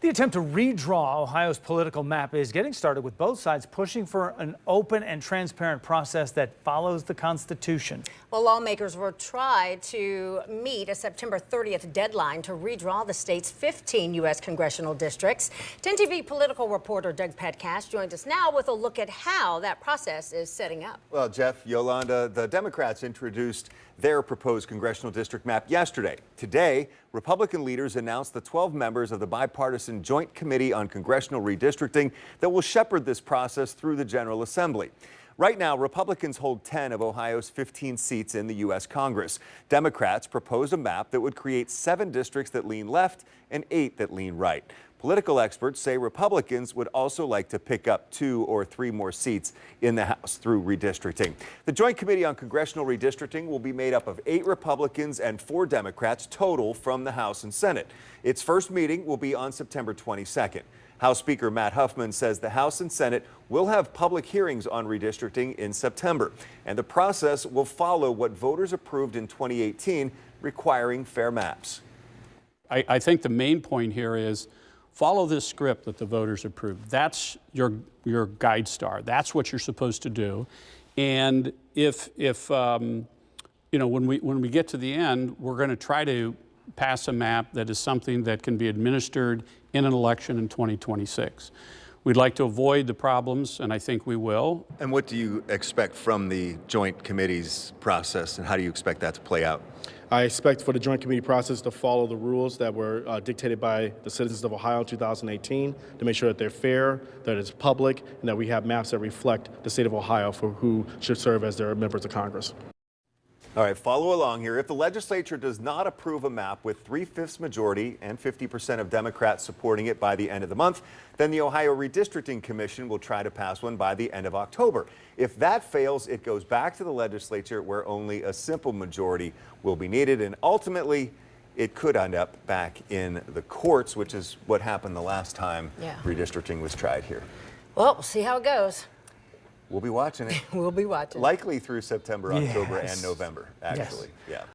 The attempt to redraw Ohio's political map is getting started, with both sides pushing for an open and transparent process that follows the Constitution. Well, lawmakers will try to meet a September 30th deadline to redraw the state's 15 U.S. congressional districts. 10 TV political reporter Doug Petcash joins us now with a look at how that process is setting up. Well, Jeff, Yolanda, the Democrats introduced their proposed congressional district map yesterday. Today, Republican leaders announced the 12 members of the bipartisan Joint Committee on Congressional Redistricting that will shepherd this process through the General Assembly. Right now, Republicans hold 10 of Ohio's 15 seats in the U.S. Congress. Democrats proposed a map that would create 7 districts that lean left and 8 that lean right. Political experts say Republicans would also like to pick up 2 or 3 more seats in the House through redistricting. The Joint Committee on Congressional Redistricting will be made up of 8 Republicans and 4 Democrats total from the House and Senate. Its first meeting will be on September 22nd. House Speaker Matt Huffman says the House and Senate will have public hearings on redistricting in September, and the process will follow what voters approved in 2018, requiring fair maps. I think the main point here is follow this script that the voters approved. That's your guide star. That's what you're supposed to do. And if you know, when we get to the end, we're going to try to pass a map that is something that can be administered in an election in 2026. We'd like to avoid the problems, and I think we will. And what do you expect from the Joint Committee's process, and how do you expect that to play out? I expect for the Joint Committee process to follow the rules that were dictated by the citizens of Ohio in 2018, to make sure that they're fair, that it's public, and that we have maps that reflect the state of Ohio for who should serve as their members of Congress. All right, follow along here. If the legislature does not approve a map with 3/5 majority and 50% of Democrats supporting it by the end of the month, then the Ohio Redistricting Commission will try to pass one by the end of October. If that fails, it goes back to the legislature, where only a simple majority will be needed, and ultimately it could end up back in the courts, which is what happened the last time redistricting was tried here. Well, we'll see how it goes. We'll be watching it. We'll be watching. Likely through September, October, and November, actually. Yes. Yeah.